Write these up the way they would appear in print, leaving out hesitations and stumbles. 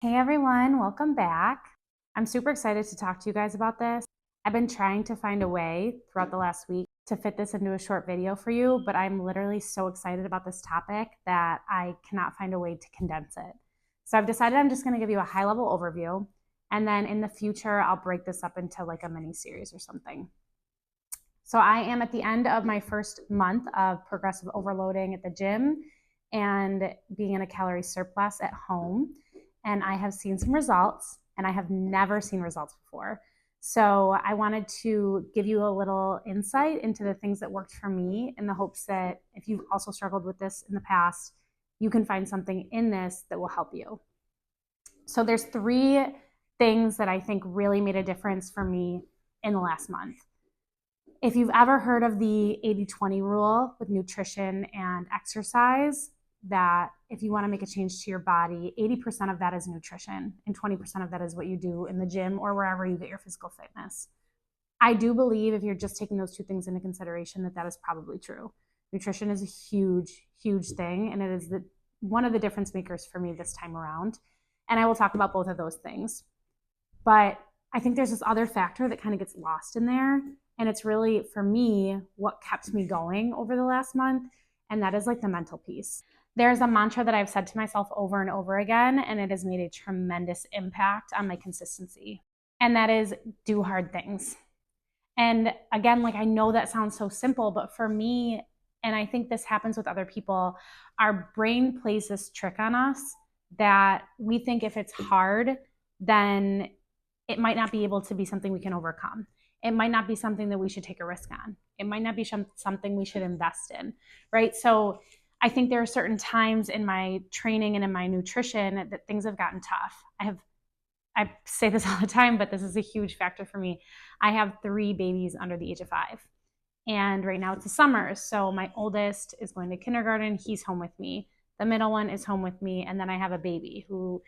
Hey everyone, welcome back. I'm super excited to talk to you guys about this. I've been trying to find a way throughout the last week to fit this into a short video for you, but I'm literally so excited about this topic that I cannot find a way to condense it. So I've decided I'm just going to give you a high level overview, and then in the future, I'll break this up into like a mini series or something. So I am at the end of my first month of progressive overloading at the gym and being in a calorie surplus at home. And I have seen some results, and I have never seen results before. So I wanted to give you a little insight into the things that worked for me in the hopes that if you've also struggled with this in the past, you can find something in this that will help you. So there's three things that I think really made a difference for me in the last month. If you've ever heard of the 80-20 rule with nutrition and exercise, that if you want to make a change to your body, 80% of that is nutrition and 20% of that is what you do in the gym or wherever you get your physical fitness. I do believe if you're just taking those two things into consideration, that is probably true. Nutrition is a huge thing, and it is one of the difference makers for me this time around. And I will talk about both of those things. But I think there's this other factor that kind of gets lost in there. And it's really, for me, what kept me going over the last month. And that is like the mental piece. There's a mantra that I've said to myself over and over again, and it has made a tremendous impact on my consistency. And that is do hard things. And again, like I know that sounds so simple, but for me, and I think this happens with other people, our brain plays this trick on us that we think if it's hard, then it might not be able to be something we can overcome. It might not be something that we should take a risk on. It might not be something we should invest in, right? So I think there are certain times in my training and in my nutrition that things have gotten tough. I say this all the time, but this is a huge factor for me. I have 3 babies under the age of 5. And right now it's the summer. So my oldest is going to kindergarten. He's home with me. The middle one is home with me. And then I have a baby who,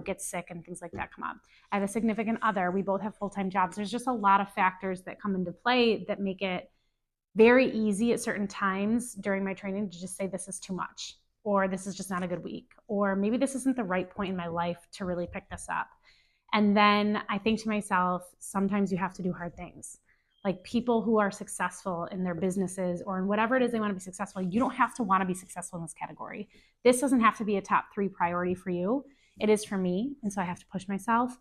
gets sick and things like that come up. I have a significant other. We both have full-time jobs. There's just a lot of factors that come into play that make it very easy at certain times during my training to just say this is too much, or this is just not a good week, or maybe this isn't the right point in my life to really pick this up. And then I think to myself, sometimes you have to do hard things. Like people who are successful in their businesses or in whatever it is they want to be successful, you don't have to want to be successful in this category. This doesn't have to be a top 3 priority for you. It is for me. And so I have to push myself.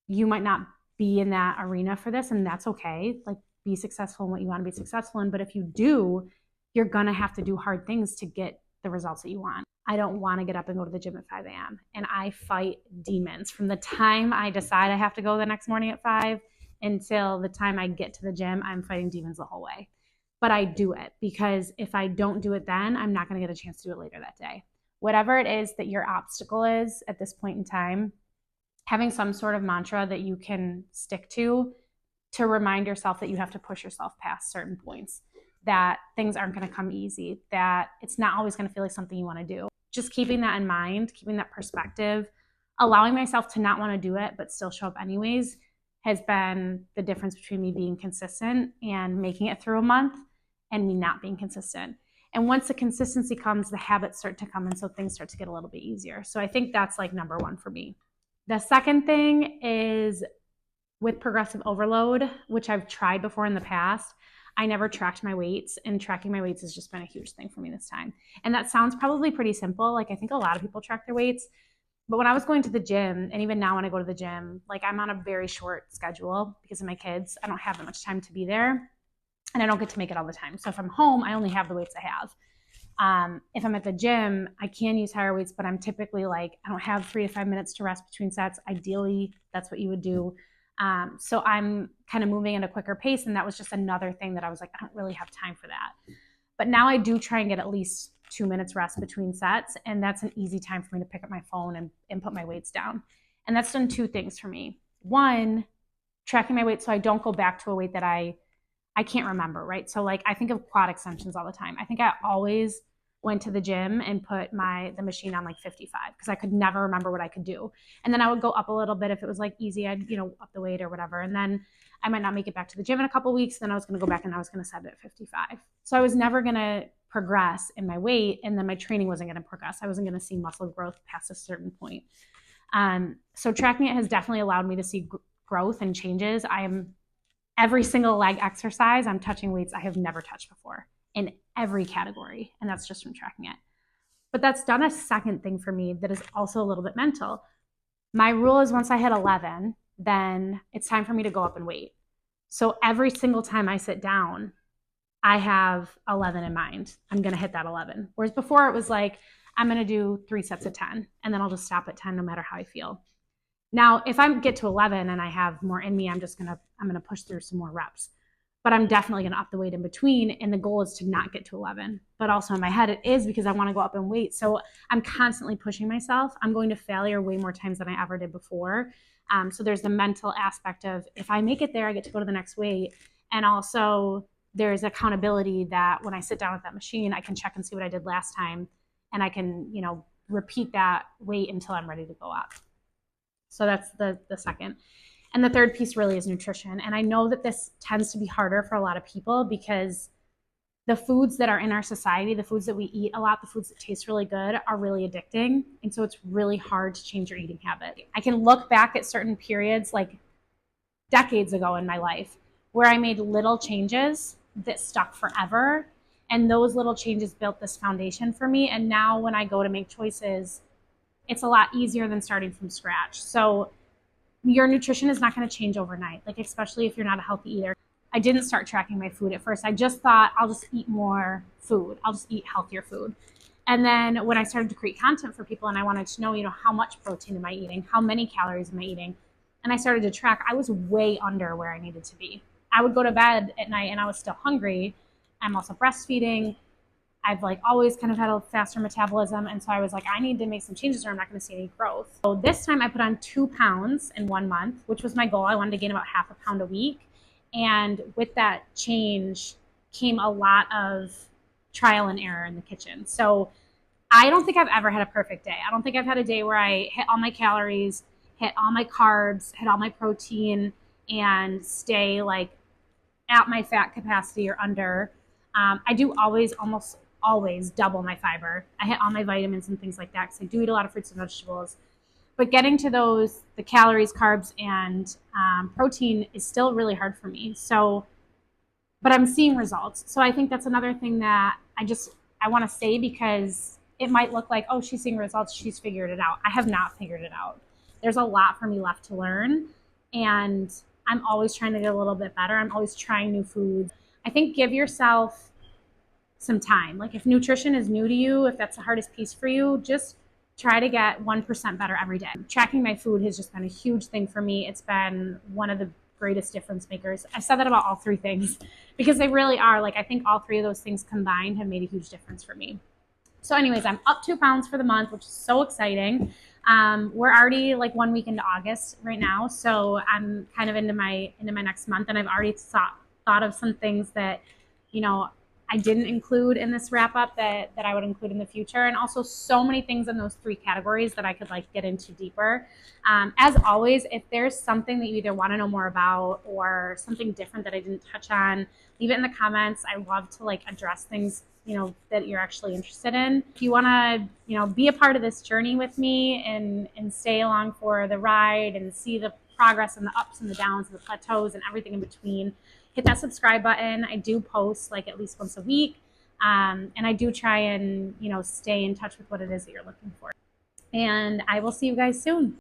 You might not be in that arena for this, and that's okay. Like be successful in what you want to be successful in. But if you do, you're going to have to do hard things to get the results that you want. I don't want to get up and go to the gym at 5 a.m. And I fight demons from the time I decide I have to go the next morning at 5 until the time I get to the gym. I'm fighting demons the whole way. But I do it because if I don't do it then, I'm not going to get a chance to do it later that day. Whatever it is that your obstacle is at this point in time, having some sort of mantra that you can stick to remind yourself that you have to push yourself past certain points, that things aren't going to come easy, that it's not always going to feel like something you want to do. Just keeping that in mind, keeping that perspective, allowing myself to not want to do it, but still show up anyways, has been the difference between me being consistent and making it through a month and me not being consistent. And once the consistency comes, the habits start to come. And so things start to get a little bit easier. So I think that's like number 1 for me. The second thing is with progressive overload, which I've tried before in the past. I never tracked my weights, and tracking my weights has just been a huge thing for me this time. And that sounds probably pretty simple. Like I think a lot of people track their weights, but when I was going to the gym, and even now when I go to the gym, like I'm on a very short schedule because of my kids. I don't have that much time to be there, and I don't get to make it all the time. So if I'm home, I only have the weights I have. If I'm at the gym, I can use higher weights, but I'm typically like, I don't have 3 to 5 minutes to rest between sets. Ideally, that's what you would do. So I'm kind of moving at a quicker pace. And that was just another thing that I was like, I don't really have time for that. But now I do try and get at least 2 minutes rest between sets. And that's an easy time for me to pick up my phone and put my weights down. And that's done 2 things for me. 1, tracking my weight so I don't go back to a weight that I can't remember, right? So like I think of quad extensions all the time. I think I always went to the gym and put the machine on like 55 because I could never remember what I could do. And then I would go up a little bit if it was like easy, I'd, up the weight or whatever. And then I might not make it back to the gym in a couple of weeks. Then I was going to go back and I was going to set it at 55. So I was never going to progress in my weight. And then my training wasn't going to progress. I wasn't going to see muscle growth past a certain point. So tracking it has definitely allowed me to see growth and changes. Every single leg exercise, I'm touching weights I have never touched before in every category. And that's just from tracking it. But that's done a second thing for me that is also a little bit mental. My rule is once I hit 11, then it's time for me to go up in weight. So every single time I sit down, I have 11 in mind. I'm going to hit that 11. Whereas before it was like, I'm going to do 3 sets of 10, and then I'll just stop at 10 no matter how I feel. Now, if I get to 11 and I have more in me, I'm going to push through some more reps. But I'm definitely going to up the weight in between. And the goal is to not get to 11. But also in my head, it is because I want to go up in weight. So I'm constantly pushing myself. I'm going to failure way more times than I ever did before. So there's the mental aspect of if I make it there, I get to go to the next weight. And also there's accountability that when I sit down with that machine, I can check and see what I did last time. And I can, repeat that weight until I'm ready to go up. So that's the second. And the third piece really is nutrition. And I know that this tends to be harder for a lot of people because the foods that are in our society, the foods that we eat a lot, the foods that taste really good are really addicting. And so it's really hard to change your eating habit. I can look back at certain periods like decades ago in my life where I made little changes that stuck forever. And those little changes built this foundation for me. And now when I go to make choices, it's a lot easier than starting from scratch. So your nutrition is not going to change overnight, like especially if you're not a healthy eater. I didn't start tracking my food at first. I just thought I'll just eat more food. I'll just eat healthier food. And then when I started to create content for people and I wanted to know, how much protein am I eating? How many calories am I eating? And I started to track, I was way under where I needed to be. I would go to bed at night and I was still hungry. I'm also breastfeeding. I've always kind of had a faster metabolism. And so I was like, I need to make some changes or I'm not going to see any growth. So this time I put on 2 pounds in 1 month, which was my goal. I wanted to gain about half a pound a week. And with that change came a lot of trial and error in the kitchen. So I don't think I've ever had a perfect day. I don't think I've had a day where I hit all my calories, hit all my carbs, hit all my protein, and stay at my fat capacity or under. I do almost always double my fiber. I hit all my vitamins and things like that because I do eat a lot of fruits and vegetables. But getting to the calories, carbs, and protein is still really hard for me. So, but I'm seeing results. So I think that's another thing that I want to say because it might look like, oh, she's seeing results, she's figured it out. I have not figured it out. There's a lot for me left to learn. And I'm always trying to get a little bit better. I'm always trying new foods. I think give yourself some time. If nutrition is new to you, if that's the hardest piece for you, just try to get 1% better every day. Tracking my food has just been a huge thing for me. It's been one of the greatest difference makers. I said that about all 3 things because they really are. I think all 3 of those things combined have made a huge difference for me. So anyways, I'm up 2 pounds for the month, which is so exciting. We're already 1 week into August right now. So I'm kind of into my next month, and I've already thought of some things that, I didn't include in this wrap up that I would include in the future. And also so many things in those 3 categories that I could get into deeper. As always, if there's something that you either want to know more about or something different that I didn't touch on, leave it in the comments. I love to address things, that you're actually interested in. If you want to, be a part of this journey with me and stay along for the ride and see the progress and the ups and the downs and the plateaus and everything in between, hit that subscribe button. I do post at least once a week. And I do try and, stay in touch with what it is that you're looking for. And I will see you guys soon.